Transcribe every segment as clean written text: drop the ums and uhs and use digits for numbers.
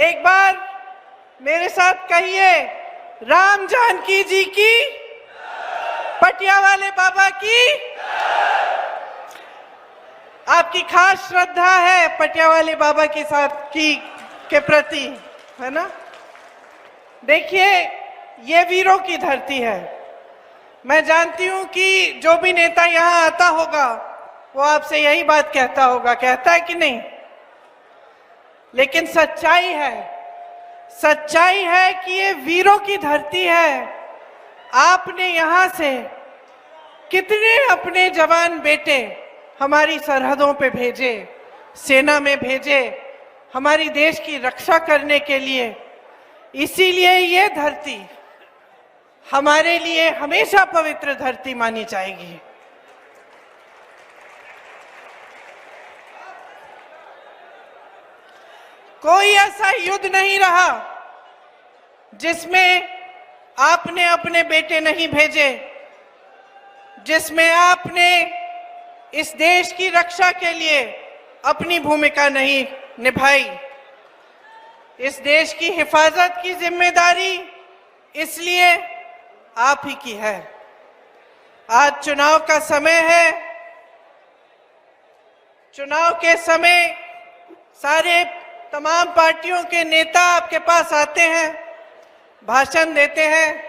एक बार मेरे साथ कहिए, राम जानकी जी की, पटिया वाले बाबा की। आपकी खास श्रद्धा है पटिया वाले बाबा के साथ के प्रति, है ना? देखिए, ये वीरों की धरती है। मैं जानती हूं कि जो भी नेता यहां आता होगा वो आपसे यही बात कहता होगा, कहता है कि नहीं? लेकिन सच्चाई है कि ये वीरों की धरती है। आपने यहां से कितने अपने जवान बेटे हमारी सरहदों पे भेजे, सेना में भेजे, हमारी देश की रक्षा करने के लिए। इसीलिए ये धरती हमारे लिए हमेशा पवित्र धरती मानी जाएगी। कोई ऐसा युद्ध नहीं रहा जिसमें आपने अपने बेटे नहीं भेजे, जिसमें आपने इस देश की रक्षा के लिए अपनी भूमिका नहीं निभाई। इस देश की हिफाजत की जिम्मेदारी इसलिए आप ही की है। आज चुनाव का समय है। चुनाव के समय सारे तमाम पार्टियों के नेता आपके पास आते हैं, भाषण देते हैं।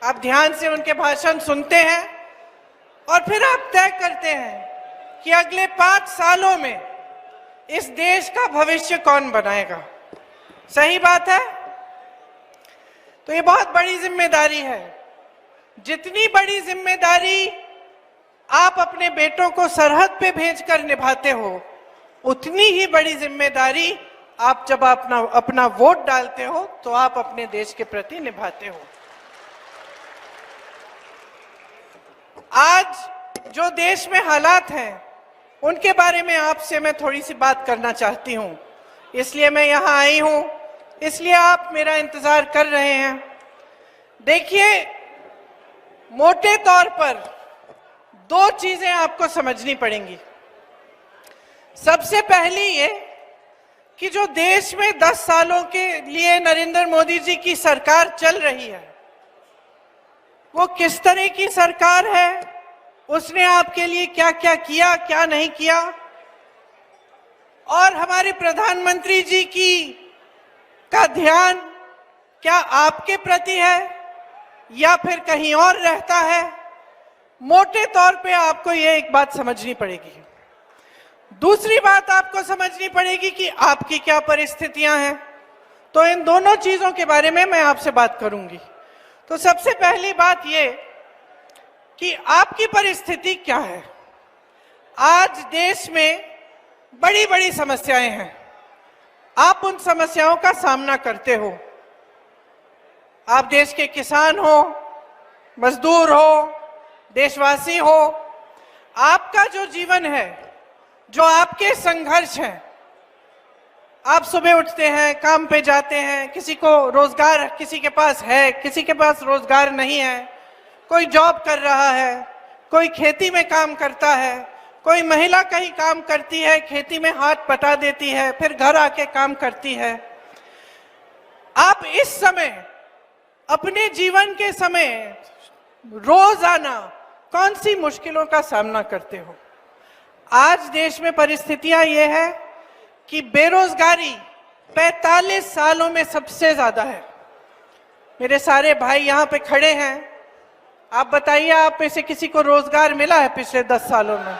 आप ध्यान से उनके भाषण सुनते हैं और फिर आप तय करते हैं कि अगले 5 सालों में इस देश का भविष्य कौन बनाएगा। सही बात है? तो ये बहुत बड़ी जिम्मेदारी है। जितनी बड़ी जिम्मेदारी आप अपने बेटों को सरहद पे भेजकर निभाते हो, उतनी ही बड़ी जिम्मेदारी आप जब अपना वोट डालते हो तो आप अपने देश के प्रति निभाते हो। आज जो देश में हालात हैं उनके बारे में आपसे मैं थोड़ी सी बात करना चाहती हूं। इसलिए मैं यहां आई हूं, इसलिए आप मेरा इंतजार कर रहे हैं। देखिए, मोटे तौर पर 2 चीजें आपको समझनी पड़ेंगी। सबसे पहली ये कि जो देश में 10 सालों के लिए नरेंद्र मोदी जी की सरकार चल रही है, वो किस तरह की सरकार है, उसने आपके लिए क्या क्या किया, क्या नहीं किया, और हमारे प्रधानमंत्री जी का ध्यान क्या आपके प्रति है या फिर कहीं और रहता है। मोटे तौर पे आपको ये एक बात समझनी पड़ेगी। दूसरी बात आपको समझनी पड़ेगी कि आपकी क्या परिस्थितियां हैं। तो इन दोनों चीजों के बारे में मैं आपसे बात करूंगी। तो सबसे पहली बात ये कि आपकी परिस्थिति क्या है। आज देश में बड़ी बड़ी समस्याएं हैं। आप उन समस्याओं का सामना करते हो। आप देश के किसान हो, मजदूर हो, देशवासी हो। आपका जो जीवन है, जो आपके संघर्ष हैं, आप सुबह उठते हैं, काम पे जाते हैं, किसी को रोजगार किसी के पास है, किसी के पास रोजगार नहीं है, कोई जॉब कर रहा है, कोई खेती में काम करता है, कोई महिला कहीं काम करती है, खेती में हाथ बटा देती है, फिर घर आके काम करती है। आप इस समय अपने जीवन के समय रोजाना कौन सी मुश्किलों का सामना करते हो। आज देश में परिस्थितियां ये है कि बेरोजगारी 45 सालों में सबसे ज्यादा है। मेरे सारे भाई यहाँ पे खड़े हैं, आप बताइए, आप में से किसी को रोजगार मिला है पिछले 10 सालों में?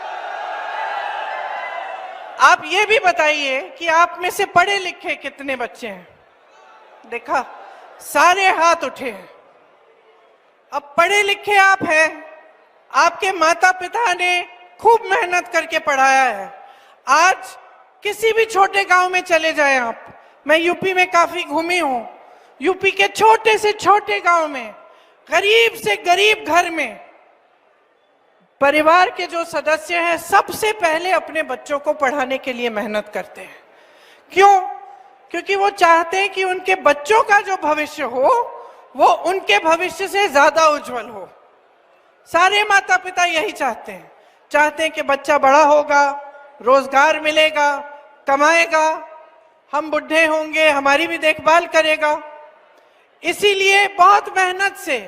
आप ये भी बताइए कि आप में से पढ़े लिखे कितने बच्चे हैं? देखा, सारे हाथ उठे हैं। अब पढ़े लिखे आप हैं, आपके माता पिता ने खूब मेहनत करके पढ़ाया है। आज किसी भी छोटे गांव में चले जाएं आप, मैं यूपी में काफी घूमी हूं, यूपी के छोटे से छोटे गांव में, गरीब से गरीब घर में परिवार के जो सदस्य हैं सबसे पहले अपने बच्चों को पढ़ाने के लिए मेहनत करते हैं। क्यों? क्योंकि वो चाहते हैं कि उनके बच्चों का जो भविष्य हो वो उनके भविष्य से ज्यादा उज्जवल हो। सारे माता पिता यही चाहते हैं कि बच्चा बड़ा होगा, रोजगार मिलेगा, कमाएगा, हम बुढ़े होंगे, हमारी भी देखभाल करेगा। इसीलिए बहुत मेहनत से,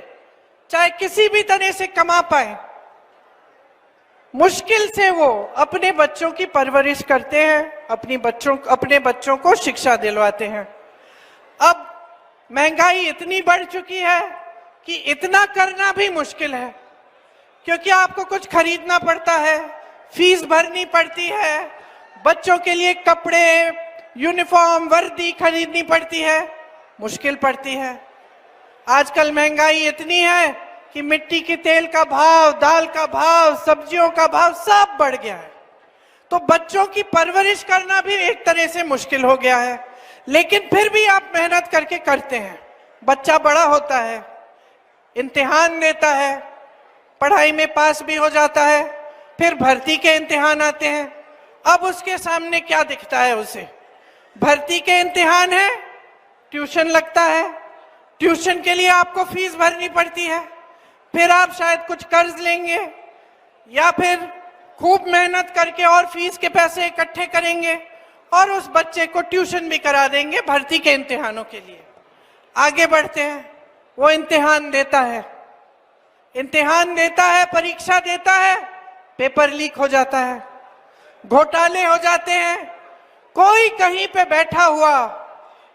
चाहे किसी भी तरह से कमा पाए, मुश्किल से वो अपने बच्चों की परवरिश करते हैं, अपने बच्चों को शिक्षा दिलवाते हैं। अब महंगाई इतनी बढ़ चुकी है कि इतना करना भी मुश्किल है, क्योंकि आपको कुछ खरीदना पड़ता है, फीस भरनी पड़ती है, बच्चों के लिए कपड़े, यूनिफॉर्म, वर्दी खरीदनी पड़ती है, मुश्किल पड़ती है। आजकल महंगाई इतनी है कि मिट्टी के तेल का भाव, दाल का भाव, सब्जियों का भाव सब बढ़ गया है। तो बच्चों की परवरिश करना भी एक तरह से मुश्किल हो गया है, लेकिन फिर भी आप मेहनत करके करते हैं। बच्चा बड़ा होता है, इम्तिहान देता है, पढ़ाई में पास भी हो जाता है, फिर भर्ती के इम्तिहान आते हैं। अब उसके सामने क्या दिखता है उसे? भर्ती के इम्तिहान है, ट्यूशन लगता है, ट्यूशन के लिए आपको फीस भरनी पड़ती है, फिर आप शायद कुछ कर्ज लेंगे या फिर खूब मेहनत करके और फीस के पैसे इकट्ठे करेंगे और उस बच्चे को ट्यूशन भी करा देंगे भर्ती के इम्तिहानों के लिए। आगे बढ़ते हैं, वो इम्तिहान देता है, परीक्षा देता है, पेपर लीक हो जाता है, घोटाले हो जाते हैं। कोई कहीं पे बैठा हुआ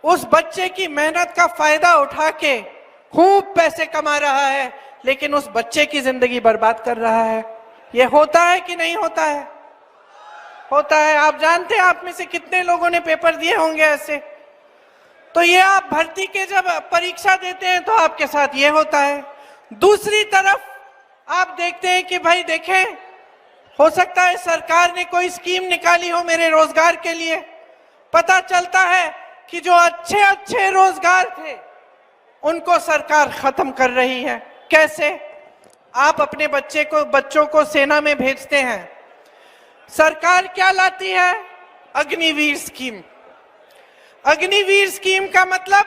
उस बच्चे की मेहनत का फायदा उठा के खूब पैसे कमा रहा है, लेकिन उस बच्चे की जिंदगी बर्बाद कर रहा है। ये होता है कि नहीं होता है? होता है। आप जानते हैं आप में से कितने लोगों ने पेपर दिए होंगे ऐसे। तो ये आप भर्ती के जब परीक्षा देते हैं तो आपके साथ ये होता है। दूसरी तरफ आप देखते हैं कि भाई देखें, हो सकता है सरकार ने कोई स्कीम निकाली हो मेरे रोजगार के लिए। पता चलता है कि जो अच्छे अच्छे रोजगार थे उनको सरकार खत्म कर रही है। कैसे? आप अपने बच्चों को सेना में भेजते हैं, सरकार क्या लाती है? अग्निवीर स्कीम। अग्निवीर स्कीम का मतलब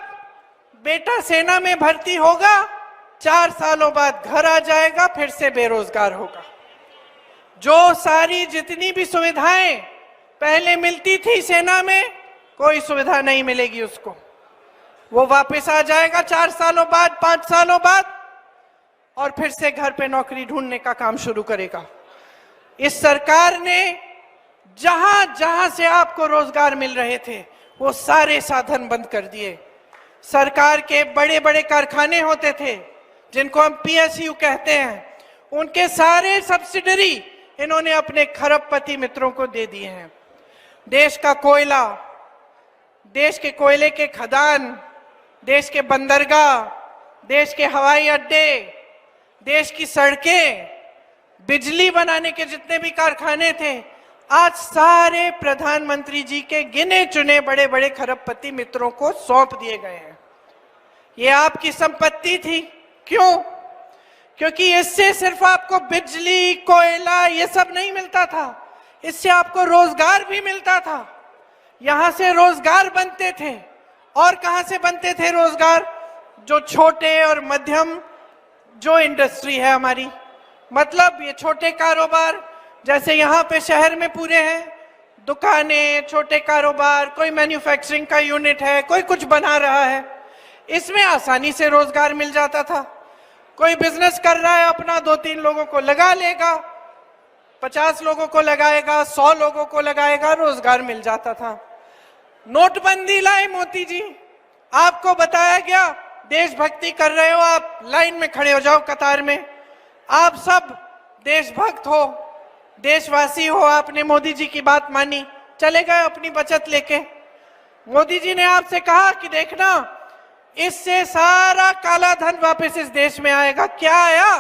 बेटा सेना में भर्ती होगा, 4 सालों बाद घर आ जाएगा, फिर से बेरोजगार होगा। जो सारी जितनी भी सुविधाएं पहले मिलती थी सेना में, कोई सुविधा नहीं मिलेगी उसको। वो वापस आ जाएगा 4 सालों बाद, 5 सालों बाद, और फिर से घर पे नौकरी ढूंढने का काम शुरू करेगा। इस सरकार ने जहां जहां से आपको रोजगार मिल रहे थे वो सारे साधन बंद कर दिए। सरकार के बड़े बड़े कारखाने होते थे जिनको हम पीएसयू कहते हैं, उनके सारे सब्सिडरी इन्होंने अपने खरबपति मित्रों को दे दिए हैं। देश का कोयला, देश के कोयले के खदान, देश के बंदरगाह, देश के हवाई अड्डे, देश की सड़कें, बिजली बनाने के जितने भी कारखाने थे, आज सारे प्रधानमंत्री जी के गिने चुने बड़े बड़े खरबपति मित्रों को सौंप दिए गए हैं। ये आपकी संपत्ति थी। क्यों? क्योंकि इससे सिर्फ आपको बिजली, कोयला ये सब नहीं मिलता था, इससे आपको रोजगार भी मिलता था। यहां से रोजगार बनते थे। और कहां से बनते थे रोजगार? जो छोटे और मध्यम जो इंडस्ट्री है हमारी, मतलब ये छोटे कारोबार, जैसे यहाँ पे शहर में पूरे हैं दुकानें, छोटे कारोबार, कोई मैन्युफैक्चरिंग का यूनिट है, कोई कुछ बना रहा है, इसमें आसानी से रोजगार मिल जाता था। कोई बिजनेस कर रहा है अपना, 2-3 लोगों को लगा लेगा, 50 लोगों को लगाएगा, 100 लोगों को लगाएगा, रोजगार मिल जाता था। नोटबंदी लाए मोदी जी, आपको बताया गया देशभक्ति कर रहे हो आप, लाइन में खड़े हो जाओ कतार में, आप सब देशभक्त हो, देशवासी हो, आपने मोदी जी की बात मानी, चले गए अपनी बचत लेके। मोदी जी ने आपसे कहा कि देखना इससे सारा काला धन वापस इस देश में आएगा। क्या आया?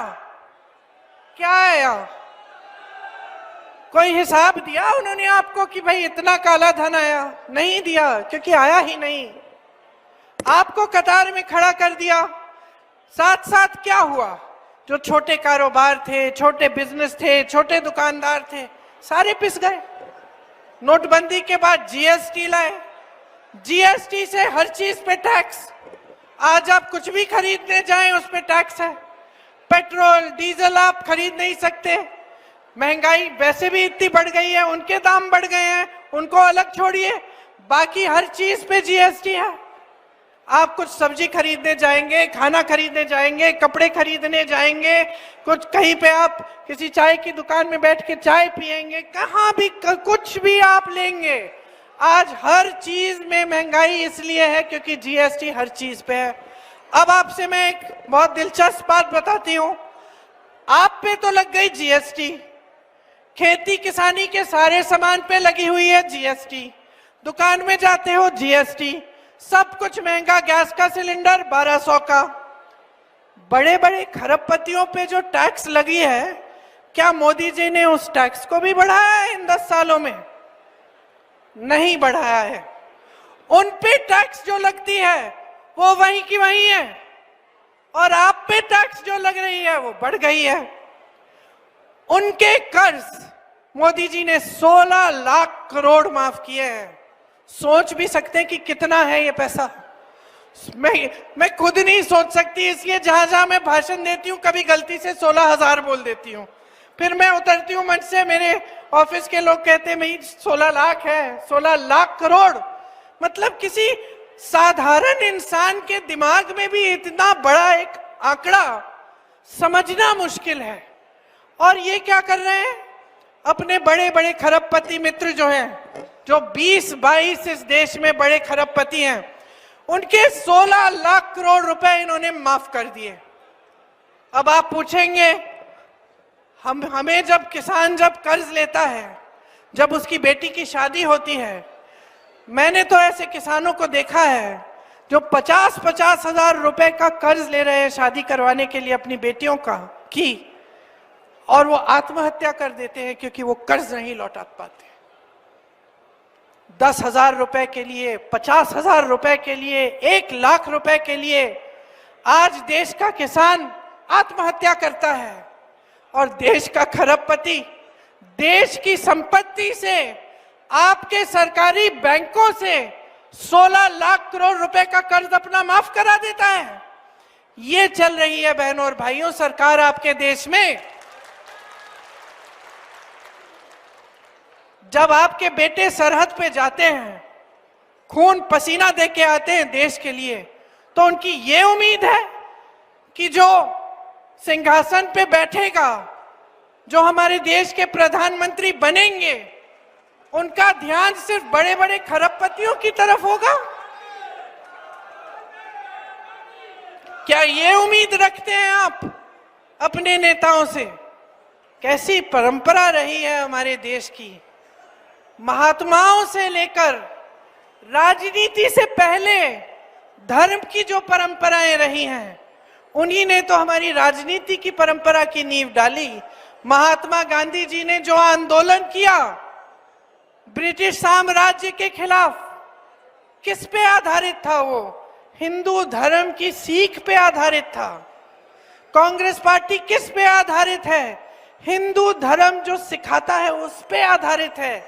क्या आया? कोई हिसाब दिया उन्होंने आपको कि भाई इतना काला धन आया? नहीं दिया, क्योंकि आया ही नहीं। आपको कतार में खड़ा कर दिया। साथ साथ क्या हुआ? जो छोटे कारोबार थे, छोटे बिजनेस थे, छोटे दुकानदार थे, सारे पिस गए। नोटबंदी के बाद जीएसटी लाए, जीएसटी से हर चीज पे टैक्स। आज आप कुछ भी खरीदने जाएं उस पे टैक्स है। पेट्रोल डीजल आप खरीद नहीं सकते। महंगाई वैसे भी इतनी बढ़ गई है, उनके दाम बढ़ गए हैं, उनको अलग छोड़िए। बाकी हर चीज पे जीएसटी है। आप कुछ सब्जी खरीदने जाएंगे, खाना खरीदने जाएंगे, कपड़े खरीदने जाएंगे, कुछ कहीं पे आप किसी चाय की दुकान में बैठ के चाय पिएंगे, कहाँ भी कुछ भी आप लेंगे, आज हर चीज में महंगाई इसलिए है क्योंकि जीएसटी हर चीज पे है। अब आपसे मैं एक बहुत दिलचस्प बात बताती हूं। आप पे तो लग गई जीएसटी, खेती किसानी के सारे सामान पे लगी हुई है जीएसटी, दुकान में जाते हो जीएसटी, सब कुछ महंगा, गैस का सिलेंडर 1200 का। बड़े बड़े खरबपतियों पे जो टैक्स लगी है, क्या मोदी जी ने उस टैक्स को भी बढ़ाया है इन 10 सालों में? नहीं बढ़ाया है। उन पे टैक्स जो लगती है वो वहीं की वहीं है, और आप पे टैक्स जो लग रही है वो बढ़ गई है। उनके कर्ज मोदी जी ने 16 लाख करोड़ माफ किए हैं। सोच भी सकते हैं कि कितना है ये पैसा। मैं खुद नहीं सोच सकती, इसलिए जहां जहां मैं भाषण देती हूँ कभी गलती से 16,000 बोल देती हूँ, फिर मैं उतरती हूँ मंच से, मेरे ऑफिस के लोग कहते हैं भाई 16 लाख है, 16 लाख करोड़। मतलब किसी साधारण इंसान के दिमाग में भी इतना बड़ा एक आंकड़ा समझना मुश्किल है। और ये क्या कर रहे हैं? अपने बड़े बड़े खरबपति मित्र जो हैं, जो 20-22 इस देश में बड़े खरबपति हैं, उनके 16 लाख करोड़ रुपए इन्होंने माफ कर दिए। अब आप पूछेंगे, हमें जब किसान जब कर्ज लेता है, जब उसकी बेटी की शादी होती है, मैंने तो ऐसे किसानों को देखा है जो 50-50 हजार रुपए का कर्ज ले रहे हैं शादी करवाने के लिए अपनी बेटियों की, और वो आत्महत्या कर देते हैं क्योंकि वो कर्ज नहीं लौटा पाते। 10,000 रुपए के लिए, 50,000 रुपए के लिए, 1 लाख रुपए के लिए आज देश का किसान आत्महत्या करता है, और देश का खरबपति देश की संपत्ति से, आपके सरकारी बैंकों से 16 लाख करोड़ रुपए का कर्ज अपना माफ करा देता है। ये चल रही है बहनों और भाइयों सरकार आपके देश में। जब आपके बेटे सरहद पे जाते हैं, खून पसीना दे के आते हैं देश के लिए, तो उनकी ये उम्मीद है कि जो सिंहासन पे बैठेगा, जो हमारे देश के प्रधानमंत्री बनेंगे, उनका ध्यान सिर्फ बड़े बड़े खरबपतियों की तरफ होगा? क्या ये उम्मीद रखते हैं आप अपने नेताओं से? कैसी परंपरा रही है हमारे देश की। महात्माओं से लेकर राजनीति से पहले धर्म की जो परंपराएं रही हैं, उन्हीं ने तो हमारी राजनीति की परंपरा की नींव डाली। महात्मा गांधी जी ने जो आंदोलन किया ब्रिटिश साम्राज्य के खिलाफ, किस पे आधारित था? वो हिंदू धर्म की सीख पे आधारित था। कांग्रेस पार्टी किस पे आधारित है? हिंदू धर्म जो सिखाता है उस पे आधारित है।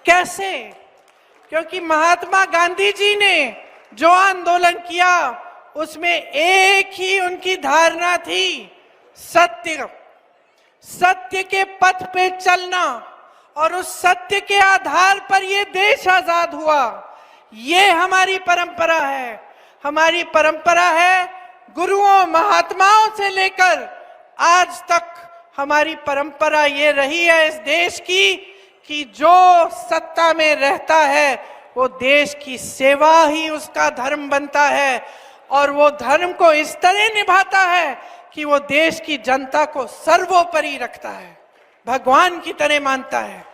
कैसे? क्योंकि महात्मा गांधी जी ने जो आंदोलन किया उसमें एक ही उनकी धारणा थी, सत्य। सत्य के पथ पे चलना, और उस सत्य के आधार पर ये देश आजाद हुआ। ये हमारी परंपरा है। हमारी परंपरा है गुरुओं महात्माओं से लेकर आज तक हमारी परंपरा ये रही है इस देश की कि जो सत्ता में रहता है वो देश की सेवा ही उसका धर्म बनता है, और वो धर्म को इस तरह निभाता है कि वो देश की जनता को सर्वोपरि रखता है, भगवान की तरह मानता है।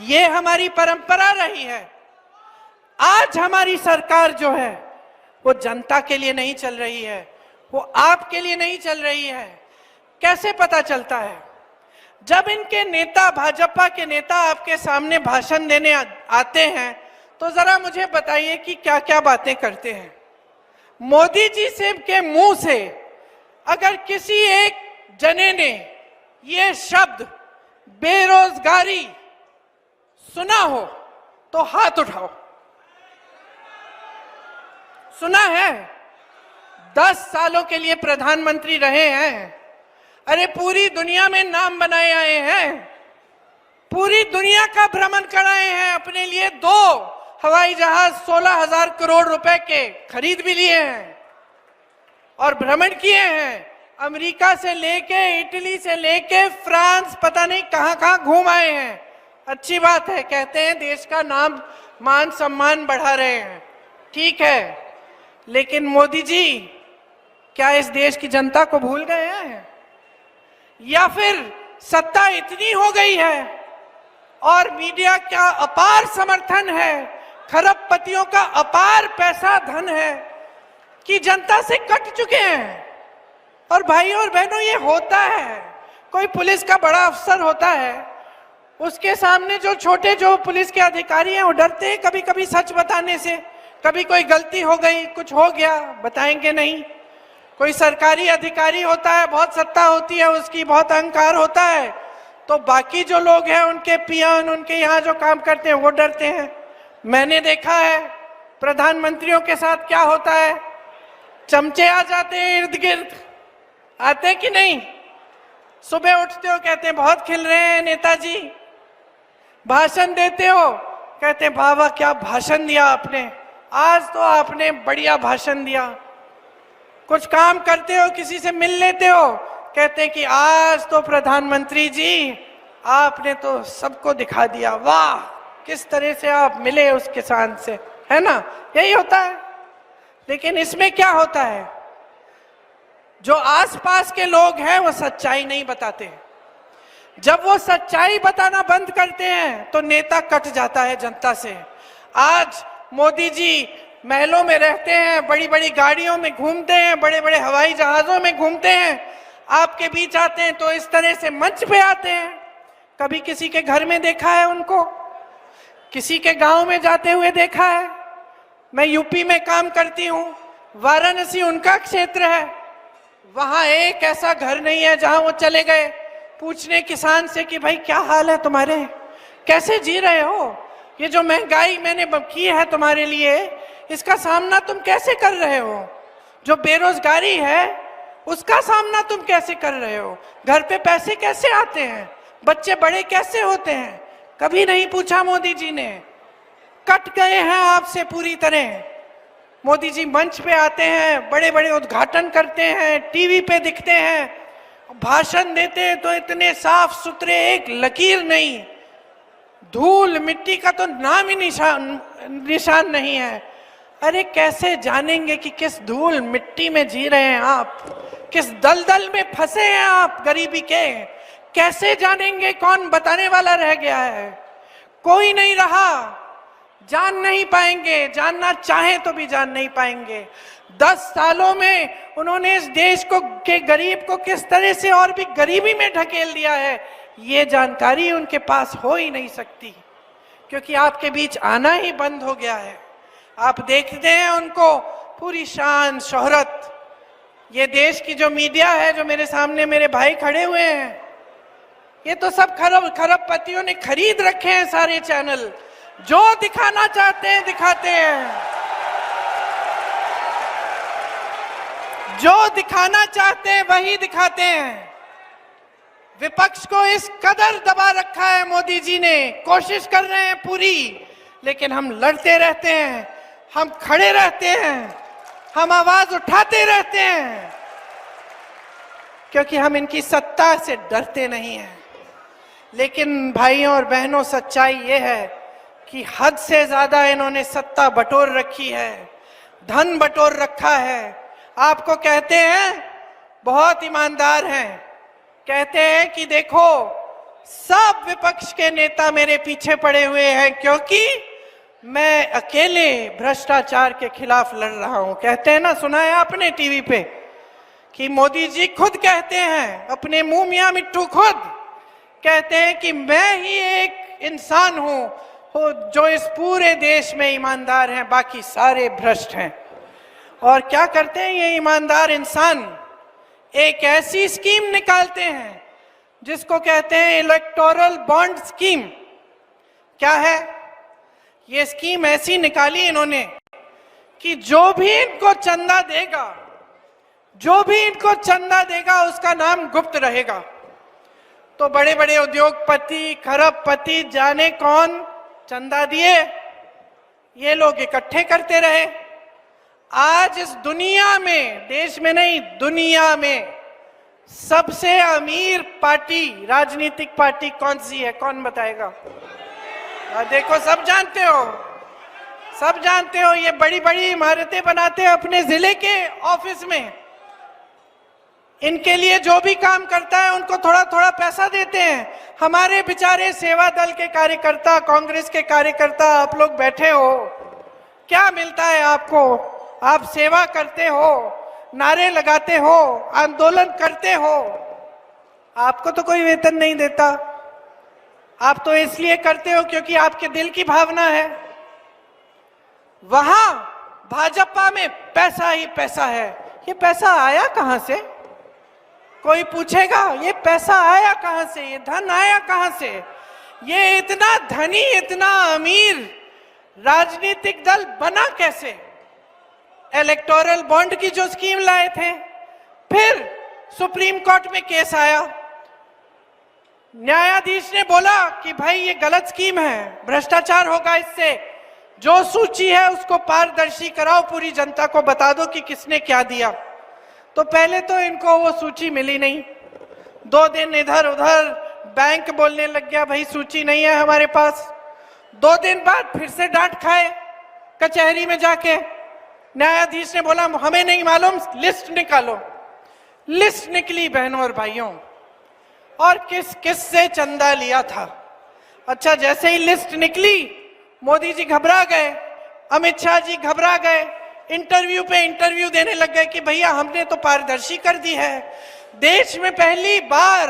ये हमारी परंपरा रही है। आज हमारी सरकार जो है वो जनता के लिए नहीं चल रही है, वो आपके लिए नहीं चल रही है। कैसे पता चलता है? जब इनके नेता, भाजपा के नेता आपके सामने भाषण देने आते हैं तो जरा मुझे बताइए कि क्या क्या बातें करते हैं। मोदी जी से के मुंह से अगर किसी एक जने ने ये शब्द बेरोजगारी सुना हो तो हाथ उठाओ। सुना है? 10 सालों के लिए प्रधानमंत्री रहे हैं, अरे पूरी दुनिया में नाम बनाए आए हैं। पूरी दुनिया का भ्रमण कर रहे हैं, अपने लिए 2 हवाई जहाज 16,000 करोड़ रुपए के खरीद भी लिए हैं और भ्रमण किए हैं। अमेरिका से लेके, इटली से लेके फ्रांस, पता नहीं कहां कहां घूम आए हैं। अच्छी बात है, कहते हैं देश का नाम मान सम्मान बढ़ा रहे हैं, ठीक है। लेकिन मोदी जी क्या इस देश की जनता को भूल गए हैं, या फिर सत्ता इतनी हो गई है और मीडिया का अपार समर्थन है, खरबपतियों का अपार पैसा धन है कि जनता से कट चुके हैं। और भाइयों और बहनों, ये होता है, कोई पुलिस का बड़ा अफसर होता है, उसके सामने जो छोटे जो पुलिस के अधिकारी हैं वो डरते हैं कभी कभी सच बताने से। कभी कोई गलती हो गई, कुछ हो गया, बताएंगे नहीं। कोई सरकारी अधिकारी होता है, बहुत सत्ता होती है उसकी, बहुत अहंकार होता है, तो बाकी जो लोग हैं उनके पियन, उनके यहाँ जो काम करते हैं वो डरते हैं। मैंने देखा है प्रधानमंत्रियों के साथ क्या होता है, चमचे आ जाते हैं इर्द गिर्द, आते कि नहीं? सुबह उठते हो कहते हैं बहुत खिल रहे हैं नेताजी, भाषण देते हो कहते हैं वाह वाह क्या भाषण दिया आपने, आज तो आपने बढ़िया भाषण दिया। कुछ काम करते हो, किसी से मिल लेते हो, कहते हैं कि आज तो प्रधानमंत्री जी आपने तो सबको दिखा दिया, वाह किस तरह से आप मिले उस किसान से, है ना? यही होता है। लेकिन इसमें क्या होता है, जो आसपास के लोग हैं वो सच्चाई नहीं बताते। जब वो सच्चाई बताना बंद करते हैं तो नेता कट जाता है जनता से। आज मोदी जी महलों में रहते हैं, बड़ी बड़ी गाड़ियों में घूमते हैं, बड़े बड़े हवाई जहाजों में घूमते हैं, आपके बीच आते हैं तो इस तरह से मंच पे आते हैं। कभी किसी के घर में देखा है उनको, किसी के गांव में जाते हुए देखा है? मैं यूपी में काम करती हूँ, वाराणसी उनका क्षेत्र है, वहां एक ऐसा घर नहीं है जहां वो चले गए पूछने किसान से कि भाई क्या हाल है तुम्हारे, कैसे जी रहे हो, ये जो महंगाई मैंने की है तुम्हारे लिए, इसका सामना तुम कैसे कर रहे हो, जो बेरोजगारी है उसका सामना तुम कैसे कर रहे हो, घर पे पैसे कैसे आते हैं, बच्चे बड़े कैसे होते हैं, कभी नहीं पूछा मोदी जी ने। कट गए हैं आपसे पूरी तरह। मोदी जी मंच पे आते हैं, बड़े बड़े उद्घाटन करते हैं, टीवी पे दिखते हैं, भाषण देते हैं तो इतने साफ सुथरे, एक लकीर नहीं, धूल मिट्टी का तो नाम ही निशान नहीं है। अरे कैसे जानेंगे कि किस धूल मिट्टी में जी रहे हैं आप, किस दलदल में फंसे हैं आप गरीबी के? कैसे जानेंगे? कौन बताने वाला रह गया है? कोई नहीं रहा। जान नहीं पाएंगे, जानना चाहे तो भी जान नहीं पाएंगे। 10 सालों में उन्होंने इस देश को के गरीब को किस तरह से और भी गरीबी में ढकेल दिया है, ये जानकारी उनके पास हो ही नहीं सकती, क्योंकि आपके बीच आना ही बंद हो गया है। आप देखते हैं उनको पूरी शान शोहरत, ये देश की जो मीडिया है, जो मेरे सामने मेरे भाई खड़े हुए हैं, ये तो सब खरबपतियों ने खरीद रखे हैं सारे चैनल, जो दिखाना चाहते हैं दिखाते हैं, जो दिखाना चाहते हैं वही दिखाते हैं। विपक्ष को इस कदर दबा रखा है मोदी जी ने, कोशिश कर रहे हैं पूरी, लेकिन हम लड़ते रहते हैं, हम खड़े रहते हैं, हम आवाज उठाते रहते हैं, क्योंकि हम इनकी सत्ता से डरते नहीं हैं। लेकिन भाइयों और बहनों, सच्चाई ये है कि हद से ज्यादा इन्होंने सत्ता बटोर रखी है, धन बटोर रखा है। आपको कहते हैं बहुत ईमानदार हैं, कहते हैं कि देखो सब विपक्ष के नेता मेरे पीछे पड़े हुए हैं क्योंकि मैं अकेले भ्रष्टाचार के खिलाफ लड़ रहा हूं। कहते हैं ना, सुना है आपने टीवी पे कि मोदी जी खुद कहते हैं, अपने मुंह मियां मिट्टू खुद कहते हैं कि मैं ही एक इंसान हूं जो इस पूरे देश में ईमानदार हैं, बाकी सारे भ्रष्ट हैं। और क्या करते हैं ये ईमानदार इंसान? एक ऐसी स्कीम निकालते हैं जिसको कहते हैं इलेक्टोरल बॉन्ड स्कीम। क्या है ये स्कीम? ऐसी निकाली इन्होंने कि जो भी इनको चंदा देगा, जो भी इनको चंदा देगा उसका नाम गुप्त रहेगा। तो बड़े बड़े उद्योगपति, खरबपति, जाने कौन चंदा दिए, ये लोग इकट्ठे करते रहे। आज इस दुनिया में, देश में नहीं दुनिया में सबसे अमीर पार्टी, राजनीतिक पार्टी कौन सी है? कौन बताएगा? देखो, सब जानते हो, सब जानते हो। ये बड़ी बड़ी इमारतें बनाते हैं अपने जिले के ऑफिस में। इनके लिए जो भी काम करता है उनको थोड़ा थोड़ा पैसा देते हैं। हमारे बेचारे सेवा दल के कार्यकर्ता, कांग्रेस के कार्यकर्ता, आप लोग बैठे हो, क्या मिलता है आपको? आप सेवा करते हो, नारे लगाते हो, आंदोलन करते हो, आपको तो कोई वेतन नहीं देता। आप तो इसलिए करते हो क्योंकि आपके दिल की भावना है। वहां भाजपा में पैसा ही पैसा है। ये पैसा आया कहां से? कोई पूछेगा ये पैसा आया कहां से, ये धन आया कहां से? ये इतना धनी, इतना अमीर राजनीतिक दल बना कैसे? इलेक्टोरल बॉन्ड की जो स्कीम लाए थे, फिर सुप्रीम कोर्ट में केस आया, न्यायाधीश ने बोला कि भाई ये गलत स्कीम है, भ्रष्टाचार होगा इससे, जो सूची है उसको पारदर्शी कराओ, पूरी जनता को बता दो कि किसने क्या दिया। तो पहले तो इनको वो सूची मिली नहीं, 2 दिन इधर उधर बैंक बोलने लग गया भाई सूची नहीं है हमारे पास। 2 दिन बाद फिर से डांट खाए कचहरी में जाके, न्यायाधीश ने बोला हमें नहीं मालूम, लिस्ट निकालो। लिस्ट निकली बहनों और भाइयों, और किस किस से चंदा लिया था। अच्छा, जैसे ही लिस्ट निकली मोदी जी घबरा गए, अमित शाह जी घबरा गए, इंटरव्यू पे इंटरव्यू देने लग गए कि भैया हमने तो पारदर्शी कर दी है। देश में पहली बार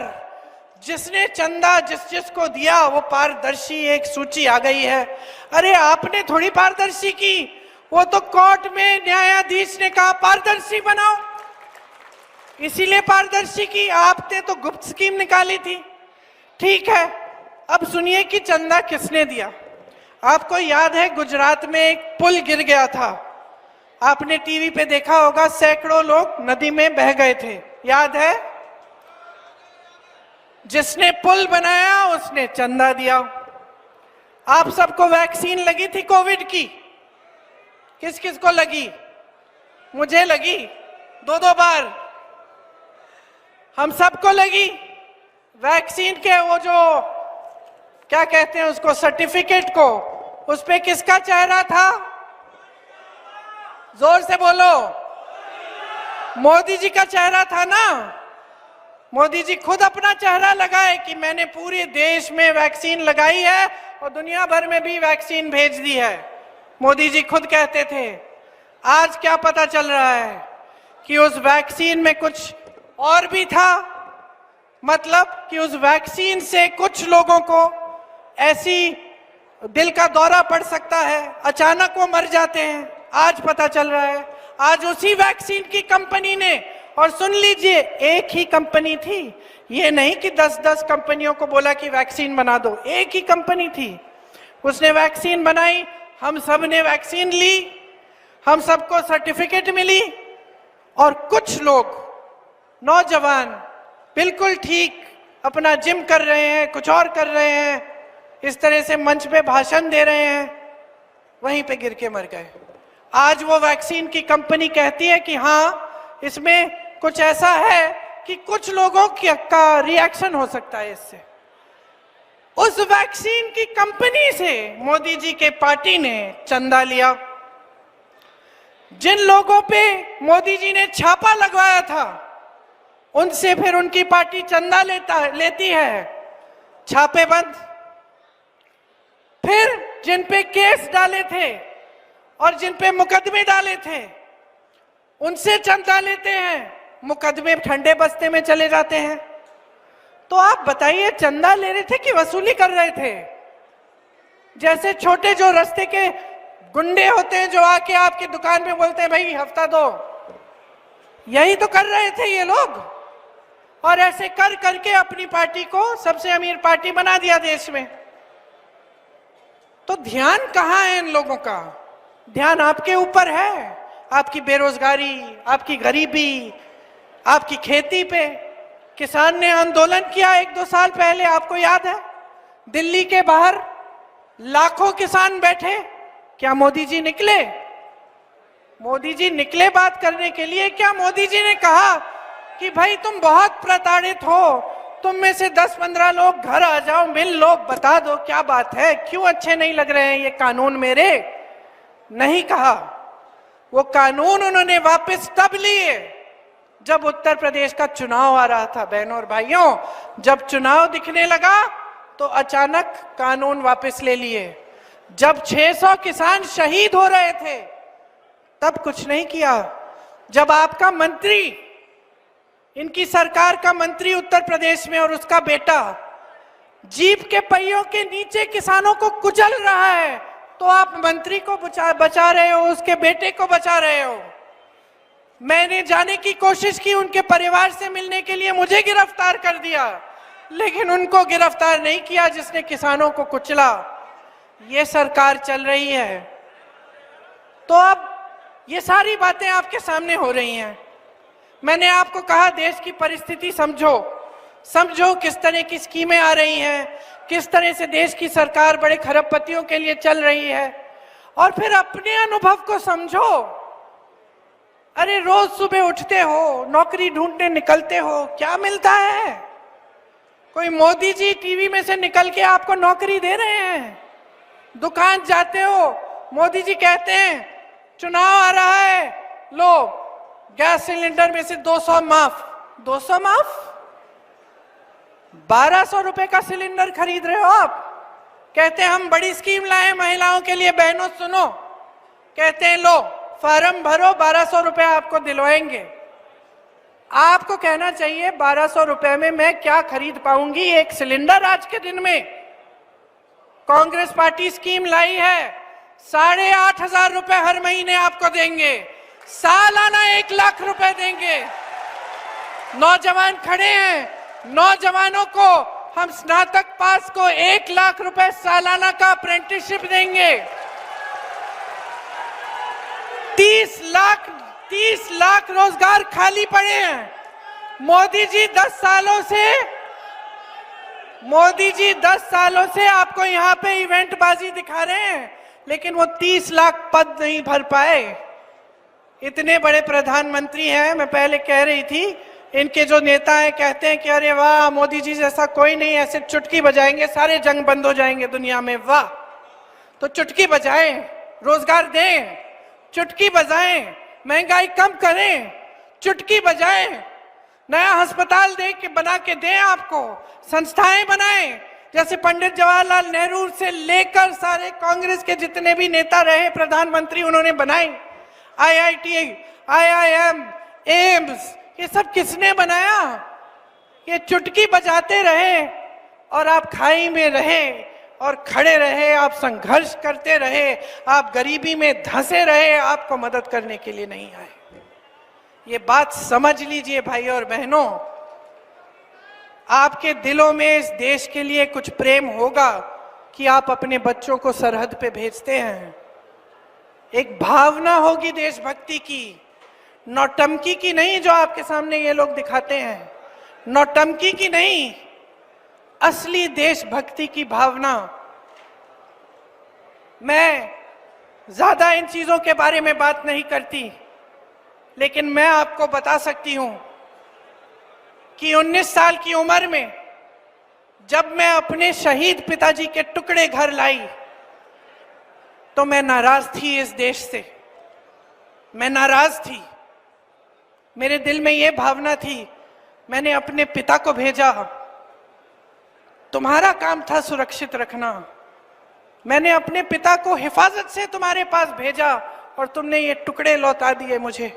जिसने चंदा जिस जिसको दिया वो पारदर्शी एक सूची आ गई है। अरे आपने थोड़ी पारदर्शी की, वो तो कोर्ट में न्यायाधीश ने कहा पारदर्शी बनाओ, इसीलिए पारदर्शी की। आपने तो गुप्त स्कीम निकाली थी। ठीक है, अब सुनिए कि चंदा किसने दिया। आपको याद है गुजरात में एक पुल गिर गया था, आपने टीवी पे देखा होगा, सैकड़ों लोग नदी में बह गए थे, याद है? जिसने पुल बनाया उसने चंदा दिया। आप सबको वैक्सीन लगी थी कोविड की? किस किस को लगी? मुझे लगी 2-2 बार, हम सबको लगी। वैक्सीन के वो जो क्या कहते हैं उसको, सर्टिफिकेट को, उस पे किसका चेहरा था? जोर से बोलो। मोदी जी का चेहरा था ना। मोदी जी खुद अपना चेहरा लगाए कि मैंने पूरे देश में वैक्सीन लगाई है और दुनिया भर में भी वैक्सीन भेज दी है, मोदी जी खुद कहते थे। आज क्या पता चल रहा है कि उस वैक्सीन में कुछ और भी था, मतलब कि उस वैक्सीन से कुछ लोगों को ऐसी दिल का दौरा पड़ सकता है, अचानक वो मर जाते हैं। आज पता चल रहा है, आज उसी वैक्सीन की कंपनी ने, और सुन लीजिए एक ही कंपनी थी, ये नहीं कि 10-10 कंपनियों को बोला कि वैक्सीन बना दो, एक ही कंपनी थी, उसने वैक्सीन बनाई, हम सब ने वैक्सीन ली, हम सबको सर्टिफिकेट मिली, और कुछ लोग नौजवान बिल्कुल ठीक अपना जिम कर रहे हैं, कुछ और कर रहे हैं, इस तरह से मंच पे भाषण दे रहे हैं, वहीं पे गिर के मर गए। आज वो वैक्सीन की कंपनी कहती है कि हाँ इसमें कुछ ऐसा है कि कुछ लोगों का रिएक्शन हो सकता है इससे। उस वैक्सीन की कंपनी से मोदी जी के पार्टी ने चंदा लिया। जिन लोगों पे मोदी जी ने छापा लगवाया था उनसे फिर उनकी पार्टी चंदा लेती है, छापे बंद। फिर जिन पे केस डाले थे और जिन पे मुकदमे डाले थे उनसे चंदा लेते हैं, मुकदमे ठंडे बस्ते में चले जाते हैं। तो आप बताइए चंदा ले रहे थे कि वसूली कर रहे थे? जैसे छोटे जो रास्ते के गुंडे होते हैं जो आके आपकी दुकान पे बोलते हैं भाई हफ्ता दो, यही तो कर रहे थे ये लोग। और ऐसे कर करके अपनी पार्टी को सबसे अमीर पार्टी बना दिया देश में। तो ध्यान कहां है इन लोगों का? ध्यान आपके ऊपर है, आपकी बेरोजगारी, आपकी गरीबी, आपकी खेती पे। किसान ने आंदोलन किया 1-2 साल पहले, आपको याद है? दिल्ली के बाहर लाखों किसान बैठे। क्या मोदी जी निकले? मोदी जी निकले बात करने के लिए? क्या मोदी जी ने कहा कि भाई तुम बहुत प्रताड़ित हो, तुम में से 10-15 लोग घर आ जाओ, मिल लो, बता दो क्या बात है, क्यों अच्छे नहीं लग रहे हैं ये कानून मेरे? नहीं कहा। वो कानून उन्होंने वापस तब लिए जब उत्तर प्रदेश का चुनाव आ रहा था। बहनों और भाइयों, जब चुनाव दिखने लगा तो अचानक कानून वापस ले लिए। जब 600 किसान शहीद हो रहे थे तब कुछ नहीं किया। जब आपका मंत्री, इनकी सरकार का मंत्री उत्तर प्रदेश में और उसका बेटा जीप के पहियों के नीचे किसानों को कुचल रहा है, तो आप मंत्री को बचा रहे हो, उसके बेटे को बचा रहे हो। मैंने जाने की कोशिश की उनके परिवार से मिलने के लिए, मुझे गिरफ्तार कर दिया, लेकिन उनको गिरफ्तार नहीं किया जिसने किसानों को कुचला। ये सरकार चल रही है। तो अब ये सारी बातें आपके सामने हो रही हैं। मैंने आपको कहा देश की परिस्थिति समझो, समझो किस तरह की स्कीमें आ रही हैं, किस तरह से देश की सरकार बड़े खरबपतियों के लिए चल रही है, और फिर अपने अनुभव को समझो। अरे रोज सुबह उठते हो, नौकरी ढूंढने निकलते हो, क्या मिलता है? कोई मोदी जी टीवी में से निकल के आपको नौकरी दे रहे हैं? दुकान जाते हो, मोदी जी कहते हैं चुनाव आ रहा है, लो गैस सिलेंडर में से 200 माफ। 200 माफ? 1200 रुपए का सिलेंडर खरीद रहे हो आप। कहते हैं हम बड़ी स्कीम लाए महिलाओं के लिए। बहनों सुनो, कहते हैं लो फॉर्म भरो, 1200 रुपए आपको दिलवाएंगे। आपको कहना चाहिए 1200 रुपए में मैं क्या खरीद पाऊंगी एक सिलेंडर आज के दिन में? कांग्रेस पार्टी स्कीम लाई है, 8,500 रुपए हर महीने आपको देंगे, सालाना 1 लाख रुपए देंगे। नौजवान खड़े हैं, नौजवानों को हम स्नातक पास को 1 लाख रुपए सालाना का अप्रेंटिसशिप देंगे। 30 लाख रोजगार खाली पड़े हैं। मोदी जी 10 सालों से आपको यहाँ पे इवेंट बाजी दिखा रहे हैं, लेकिन वो 30 लाख पद नहीं भर पाए। इतने बड़े प्रधानमंत्री हैं। मैं पहले कह रही थी, इनके जो नेता हैं कहते हैं कि अरे वाह मोदी जी जैसा कोई नहीं, ऐसे चुटकी बजाएंगे सारे जंग बंद हो जाएंगे दुनिया में। वाह, तो चुटकी बजाएं, रोजगार दें, चुटकी बजाएं, महंगाई कम करें, चुटकी बजाएं, नया अस्पताल बना के दें, आपको संस्थाएं बनाएं, जैसे पंडित जवाहरलाल नेहरू से लेकर सारे कांग्रेस के जितने भी नेता रहे प्रधानमंत्री उन्होंने बनाए। IIT, IIM, एम्स, ये सब किसने बनाया? ये चुटकी बजाते रहे और आप खाई में रहे और खड़े रहे, आप संघर्ष करते रहे, आप गरीबी में धंसे रहे, आपको मदद करने के लिए नहीं आए। ये बात समझ लीजिए भाई और बहनों। आपके दिलों में इस देश के लिए कुछ प्रेम होगा कि आप अपने बच्चों को सरहद पे भेजते हैं। एक भावना होगी देशभक्ति की, नौटंकी की नहीं जो आपके सामने ये लोग दिखाते हैं, नौटंकी की नहीं, असली देशभक्ति की भावना। मैं ज्यादा इन चीजों के बारे में बात नहीं करती, लेकिन मैं आपको बता सकती हूं कि 19 साल की उम्र में जब मैं अपने शहीद पिताजी के टुकड़े घर लाई तो मैं नाराज थी इस देश से। मैं नाराज थी, मेरे दिल में ये भावना थी। मैंने अपने पिता को भेजा, तुम्हारा काम था सुरक्षित रखना। मैंने अपने पिता को हिफाजत से तुम्हारे पास भेजा और तुमने ये टुकड़े लौटा दिए मुझे,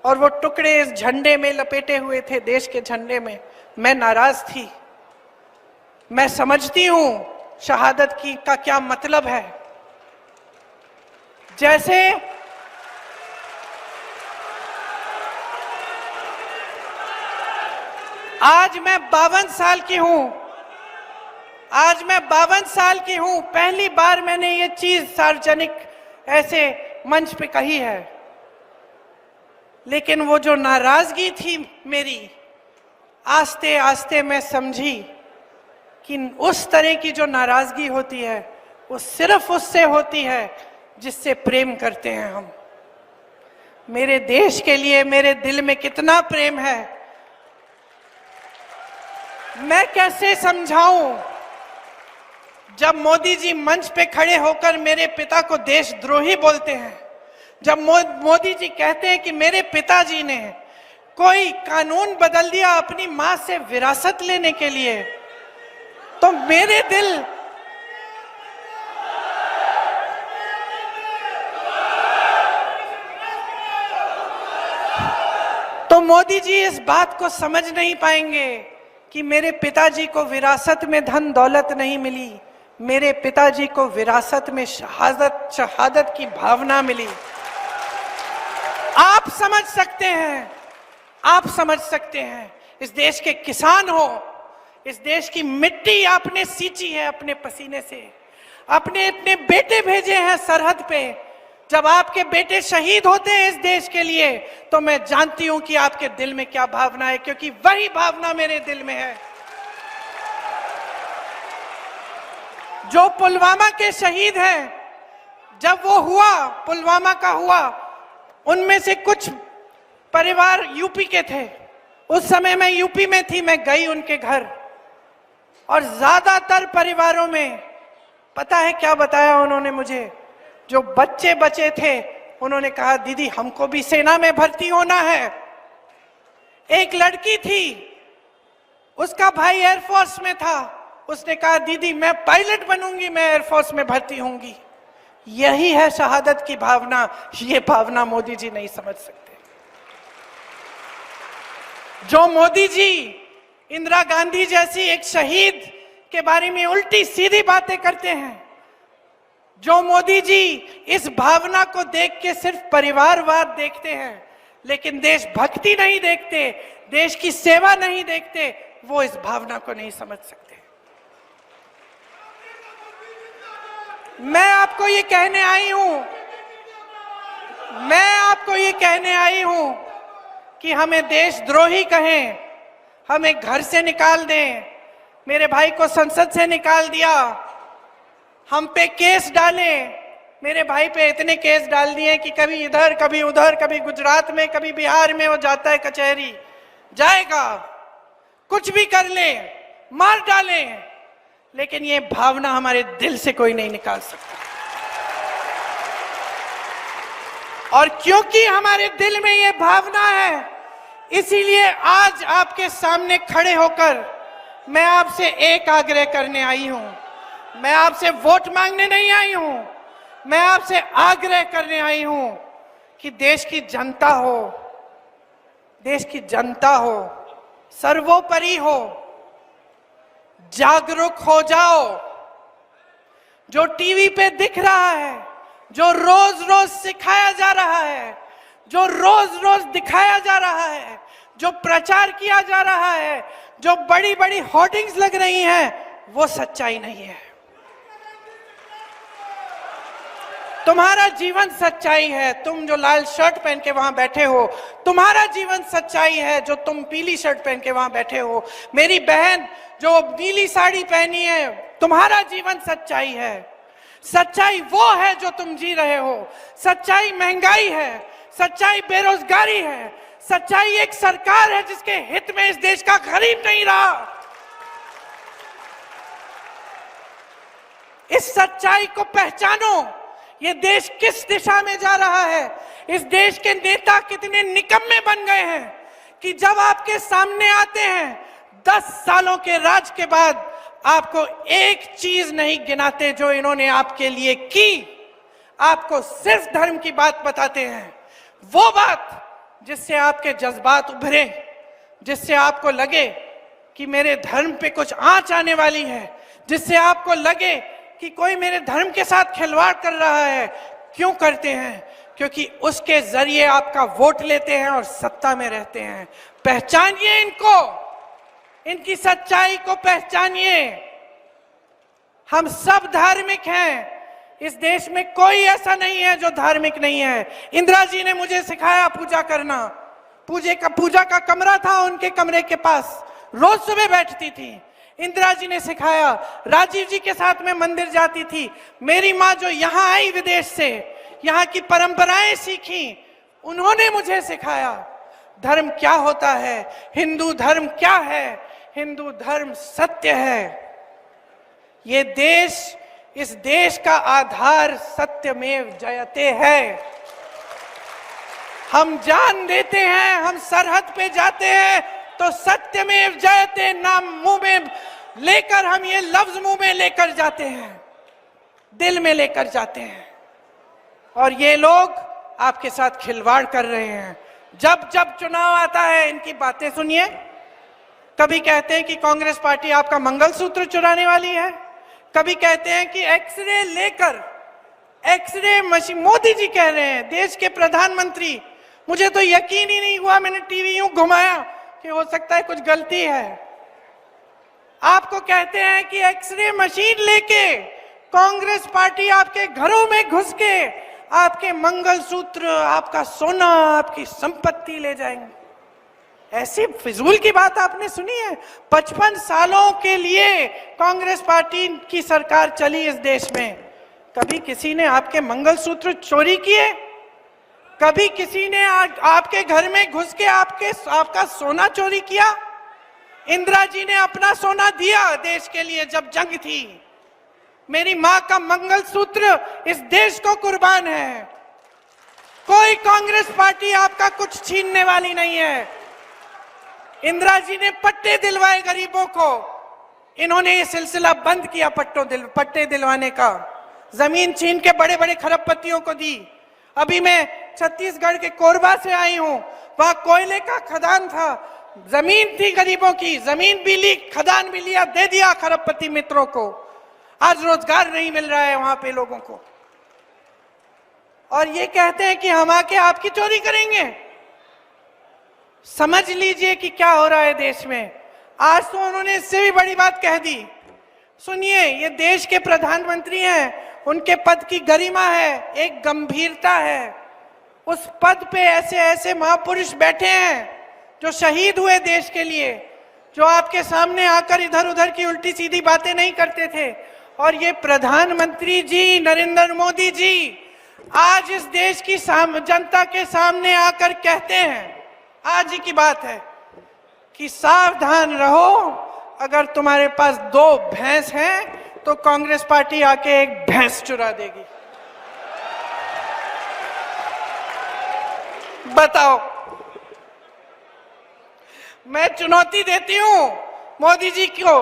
और वो टुकड़े इस झंडे में लपेटे हुए थे, देश के झंडे में। मैं नाराज थी। मैं समझती हूं शहादत की का क्या मतलब है। जैसे आज मैं 52 साल की हूं, आज मैं 52 साल की हूं, पहली बार मैंने ये चीज सार्वजनिक ऐसे मंच पे कही है। लेकिन वो जो नाराजगी थी मेरी, आस्ते आस्ते मैं समझी कि उस तरह की जो नाराजगी होती है वो सिर्फ उससे होती है जिससे प्रेम करते हैं हम। मेरे देश के लिए मेरे दिल में कितना प्रेम है, मैं कैसे समझाऊं। जब मोदी जी मंच पे खड़े होकर मेरे पिता को देशद्रोही बोलते हैं, जब मोदी जी कहते हैं कि मेरे पिताजी ने कोई कानून बदल दिया अपनी मां से विरासत लेने के लिए, तो मेरे दिल तो मोदी जी इस बात को समझ नहीं पाएंगे कि मेरे पिताजी को विरासत में धन दौलत नहीं मिली, मेरे पिताजी को विरासत में शहादत की भावना मिली। आप समझ सकते हैं, आप समझ सकते हैं। इस देश के किसान हो, इस देश की मिट्टी आपने सींची है अपने पसीने से, अपने इतने बेटे भेजे हैं सरहद पे। जब आपके बेटे शहीद होते हैं इस देश के लिए, तो मैं जानती हूं कि आपके दिल में क्या भावना है, क्योंकि वही भावना मेरे दिल में है। जो पुलवामा के शहीद हैं, जब वो हुआ, पुलवामा का हुआ, उनमें से कुछ परिवार यूपी के थे। उस समय मैं यूपी में थी, मैं गई उनके घर, और ज्यादातर परिवारों में पता है क्या बताया उन्होंने मुझे? जो बच्चे बचे थे उन्होंने कहा दीदी हमको भी सेना में भर्ती होना है। एक लड़की थी, उसका भाई एयरफोर्स में था, उसने कहा दीदी मैं पायलट बनूंगी, मैं एयरफोर्स में भर्ती होंगी। यही है शहादत की भावना। ये भावना मोदी जी नहीं समझ सकते। जो मोदी जी इंदिरा गांधी जैसी एक शहीद के बारे में उल्टी सीधी बातें करते हैं, जो मोदी जी इस भावना को देख के सिर्फ परिवारवाद देखते हैं लेकिन देशभक्ति नहीं देखते, देश की सेवा नहीं देखते, वो इस भावना को नहीं समझ सकते। मैं आपको ये कहने आई हूं, मैं आपको ये कहने आई हूं कि हमें देशद्रोही कहें, हमें घर से निकाल दें, मेरे भाई को संसद से निकाल दिया, हम पे केस डाले, मेरे भाई पे इतने केस डाल दिए कि कभी इधर कभी उधर, कभी गुजरात में कभी बिहार में वो जाता है कचहरी, जाएगा, कुछ भी कर ले, मार डाले, लेकिन ये भावना हमारे दिल से कोई नहीं निकाल सकता। और क्योंकि हमारे दिल में ये भावना है, इसीलिए आज आपके सामने खड़े होकर मैं आपसे एक आग्रह करने आई हूं। मैं आपसे वोट मांगने नहीं आई हूं, मैं आपसे आग्रह करने आई हूं कि देश की जनता हो, देश की जनता हो, सर्वोपरि हो, जागरूक हो जाओ। जो टीवी पे दिख रहा है, जो रोज रोज सिखाया जा रहा है, जो रोज रोज दिखाया जा रहा है, जो प्रचार किया जा रहा है, जो बड़ी बड़ी होर्डिंग्स लग रही हैं, वो सच्चाई नहीं है। तुम्हारा जीवन सच्चाई है। तुम जो लाल शर्ट पहन के वहां बैठे हो, तुम्हारा जीवन सच्चाई है। जो तुम पीली शर्ट पहन के वहां बैठे हो, मेरी बहन जो नीली साड़ी पहनी है, तुम्हारा जीवन सच्चाई है। सच्चाई वो है जो तुम जी रहे हो। सच्चाई महंगाई है, सच्चाई बेरोजगारी है, सच्चाई एक सरकार है जिसके हित में इस देश का गरीब नहीं रहा। इस सच्चाई को पहचानो। ये देश किस दिशा में जा रहा है, इस देश के नेता कितने निकम्मे बन गए हैं कि जब आपके सामने आते हैं 10 सालों के राज के बाद आपको एक चीज नहीं गिनाते जो इन्होंने आपके लिए की। आपको सिर्फ धर्म की बात बताते हैं, वो बात जिससे आपके जज्बात उभरे, जिससे आपको लगे कि मेरे धर्म पे कुछ आंच आने वाली है, जिससे आपको लगे कि कोई मेरे धर्म के साथ खिलवाड़ कर रहा है। क्यों करते हैं? क्योंकि उसके जरिए आपका वोट लेते हैं और सत्ता में रहते हैं। पहचानिए इनको, इनकी सच्चाई को पहचानिए। हम सब धार्मिक हैं। इस देश में कोई ऐसा नहीं है जो धार्मिक नहीं है। इंदिरा जी ने मुझे सिखाया पूजा करना। पूजा का कमरा था उनके कमरे के पास, रोज सुबह बैठती थी। इंदिरा जी ने सिखाया, राजीव जी के साथ में मंदिर जाती थी। मेरी माँ जो यहाँ आई विदेश से, यहाँ की परंपराएं सीखी, उन्होंने मुझे सिखाया धर्म क्या होता है, हिंदू धर्म क्या है। हिंदू धर्म सत्य है। ये देश, इस देश का आधार सत्यमेव जयते है। हम जान देते हैं, हम सरहद पे जाते हैं तो सत्यमेव जयते नाम मुंह में लेकर, हम ये लफ्ज मुंह में लेकर जाते हैं, दिल में लेकर जाते हैं। और ये लोग आपके साथ खिलवाड़ कर रहे हैं। जब जब चुनाव आता है इनकी बातें सुनिए। कभी कहते हैं कि कांग्रेस पार्टी आपका मंगलसूत्र चुराने वाली है, कभी कहते हैं कि एक्सरे लेकर, एक्सरे मशीन, मोदी जी कह रहे हैं, देश के प्रधानमंत्री। मुझे तो यकीन ही नहीं हुआ, मैंने टीवी यूं घुमाया कि हो सकता है कुछ गलती है। आपको कहते हैं कि एक्सरे मशीन लेके कांग्रेस पार्टी आपके घरों में घुस के आपके मंगलसूत्र, आपका सोना, आपकी संपत्ति ले जाएंगे। ऐसी फिजूल की बात आपने सुनी है? 55 सालों के लिए कांग्रेस पार्टी की सरकार चली इस देश में। कभी किसी ने आपके मंगलसूत्र चोरी किए? कभी किसी ने आपके घर में घुस के आपका सोना चोरी किया? इंदिरा जी ने अपना सोना दिया देश के लिए जब जंग थी। मेरी मां का मंगलसूत्र इस देश को कुर्बान है। कोई कांग्रेस पार्टी आपका कुछ छीनने वाली नहीं है। इंदिरा जी ने पट्टे दिलवाए गरीबों को, इन्होंने ये सिलसिला बंद किया पट्टे दिलवाने का। जमीन छीन के बड़े बड़े खरबपतियों को दी। अभी मैं छत्तीसगढ़ के कोरबा से आई हूं, वहां कोयले का खदान था, जमीन थी गरीबों की, जमीन भी ली, खदान भी लिया, दे दिया खरबपति मित्रों को। आज रोजगार नहीं मिल रहा है वहां पे लोगों को। और ये कहते हैं कि हम आके आपकी चोरी करेंगे। समझ लीजिए कि क्या हो रहा है देश में। आज तो उन्होंने इससे भी बड़ी बात कह दी। सुनिए, ये देश के प्रधानमंत्री हैं, उनके पद की गरिमा है, एक गंभीरता है। उस पद पे ऐसे ऐसे महापुरुष बैठे हैं जो शहीद हुए देश के लिए, जो आपके सामने आकर इधर उधर की उल्टी सीधी बातें नहीं करते थे। और ये प्रधानमंत्री जी नरेंद्र मोदी जी आज इस देश की जनता के सामने आकर कहते हैं, आज ही की बात है, कि सावधान रहो, अगर तुम्हारे पास 2 भैंस हैं तो कांग्रेस पार्टी आके एक भैंस चुरा देगी। बताओ। मैं चुनौती देती हूं मोदी जी को।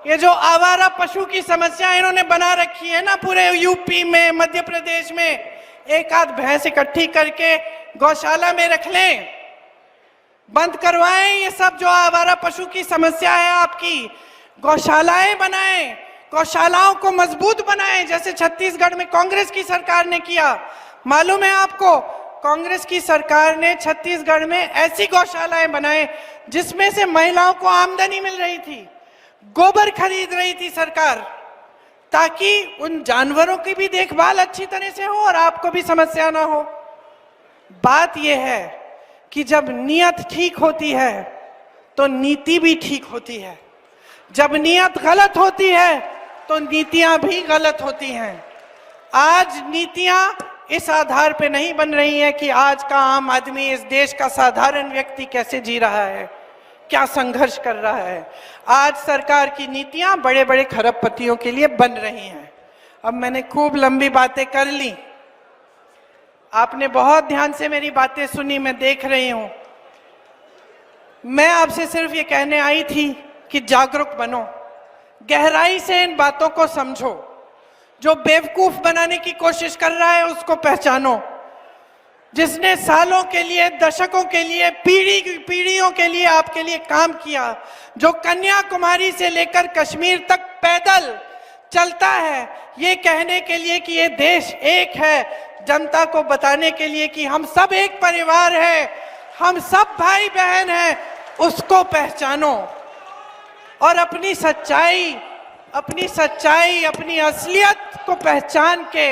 ये जो आवारा पशु की समस्या इन्होंने बना रखी है ना, पूरे यूपी में, मध्य प्रदेश में, एक आध भैंस इकट्ठी करके गौशाला में रख लें, बंद करवाएं ये सब जो आवारा पशु की समस्या है आपकी। गौशालाएं बनाएं, गौशालाओं को मजबूत बनाएं, जैसे छत्तीसगढ़ में कांग्रेस की सरकार ने किया। मालूम है आपको, कांग्रेस की सरकार ने छत्तीसगढ़ में ऐसी गौशालाएं बनाए जिसमें से महिलाओं को आमदनी मिल रही थी, गोबर खरीद रही थी सरकार, ताकि उन जानवरों की भी देखभाल अच्छी तरह से हो और आपको भी समस्या ना हो। बात यह है कि जब नीयत ठीक होती है तो नीति भी ठीक होती है। जब नीयत गलत होती है तो नीतियां भी गलत होती हैं। आज नीतियां इस आधार पे नहीं बन रही हैं कि आज का आम आदमी, इस देश का साधारण व्यक्ति कैसे जी रहा है, क्या संघर्ष कर रहा है। आज सरकार की नीतियां बड़े बड़े खरबपतियों के लिए बन रही हैं। अब मैंने खूब लंबी बातें कर ली, आपने बहुत ध्यान से मेरी बातें सुनी, मैं देख रही हूं। मैं आपसे सिर्फ ये कहने आई थी कि जागरूक बनो, गहराई से इन बातों को समझो। जो बेवकूफ बनाने की कोशिश कर रहा है उसको पहचानो। जिसने सालों के लिए, दशकों के लिए, पीढ़ियों के लिए आपके लिए काम किया, जो कन्याकुमारी से लेकर कश्मीर तक पैदल चलता है ये कहने के लिए कि ये देश एक है, जनता को बताने के लिए कि हम सब एक परिवार है, हम सब भाई बहन हैं, उसको पहचानो। और अपनी सच्चाई, अपनी असलियत को पहचान के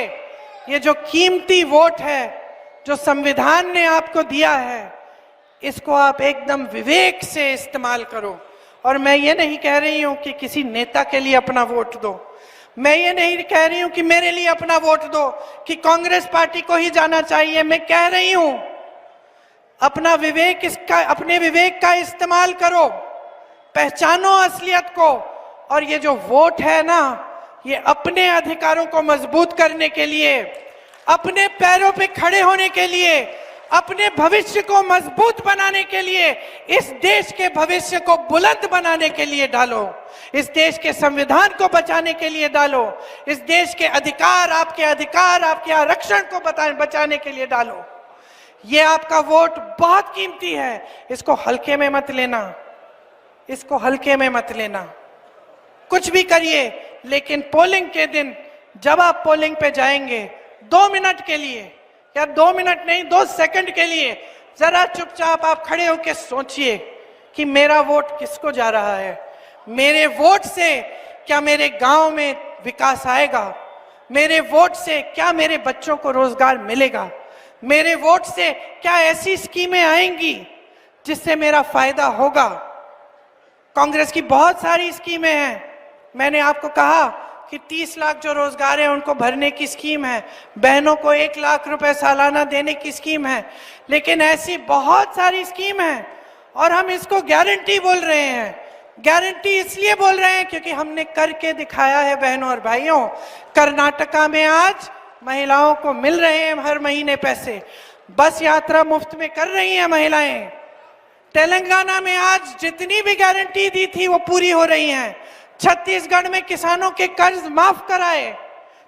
ये जो कीमती वोट है जो संविधान ने आपको दिया है, इसको आप एकदम विवेक से इस्तेमाल करो और मैं ये नहीं कह रही हूं कि किसी नेता के लिए अपना वोट दो, मैं ये नहीं कह रही हूं कि मेरे लिए अपना वोट दो, कि कांग्रेस पार्टी को ही जाना चाहिए। मैं कह रही हूं अपने विवेक का इस्तेमाल करो, पहचानो असलियत को, और ये जो वोट है ना, ये अपने अधिकारों को मजबूत करने के लिए, अपने पैरों पे खड़े होने के लिए, अपने भविष्य को मजबूत बनाने के लिए, इस देश के भविष्य को बुलंद बनाने के लिए डालो, इस देश के संविधान को बचाने के लिए डालो, इस देश के अधिकार, आपके आरक्षण को बचाने के लिए डालो। ये आपका वोट बहुत कीमती है, इसको हल्के में मत लेना, इसको हल्के में मत लेना। कुछ भी करिए, लेकिन पोलिंग के दिन जब आप पोलिंग पे जाएंगे, 2 मिनट के लिए, या 2 मिनट नहीं, 2 सेकंड के लिए जरा चुपचाप आप खड़े होकर सोचिए कि मेरा वोट किसको जा रहा है। मेरे वोट से क्या मेरे गांव में विकास आएगा? मेरे वोट से क्या मेरे बच्चों को रोजगार मिलेगा? मेरे वोट से क्या ऐसी स्कीमें आएंगी जिससे मेरा फायदा होगा? कांग्रेस की बहुत सारी स्कीमें हैं। मैंने आपको कहा कि 30 लाख जो रोजगार है उनको भरने की स्कीम है, बहनों को 1 लाख रुपए सालाना देने की स्कीम है, लेकिन ऐसी बहुत सारी स्कीम है और हम इसको गारंटी बोल रहे हैं। गारंटी इसलिए बोल रहे हैं क्योंकि हमने करके दिखाया है बहनों और भाइयों। कर्नाटका में आज महिलाओं को मिल रहे हैं हर महीने पैसे, बस यात्रा मुफ्त में कर रही हैं महिलाएं। तेलंगाना में आज जितनी भी गारंटी दी थी वो पूरी हो रही हैं। छत्तीसगढ़ में किसानों के कर्ज माफ कराए,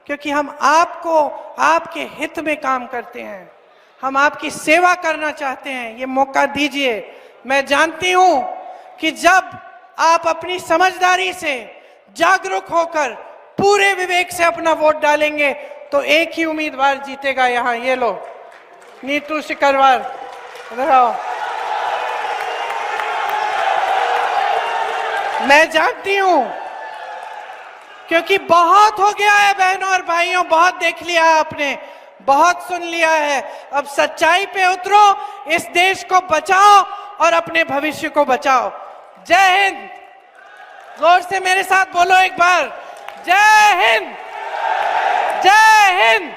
क्योंकि हम आपको आपके हित में काम करते हैं, हम आपकी सेवा करना चाहते हैं। ये मौका दीजिए। मैं जानती हूं कि जब आप अपनी समझदारी से जागरूक होकर पूरे विवेक से अपना वोट डालेंगे तो एक ही उम्मीदवार जीतेगा। यहां ये लो, नीतू सिकरवार, इधर आओ। मैं जानती हूं, क्योंकि बहुत हो गया है बहनों और भाइयों, बहुत देख लिया आपने, बहुत सुन लिया है। अब सच्चाई पे उतरो, इस देश को बचाओ और अपने भविष्य को बचाओ। जय हिंद। जोर से मेरे साथ बोलो एक बार, जय हिंद, जय हिंद।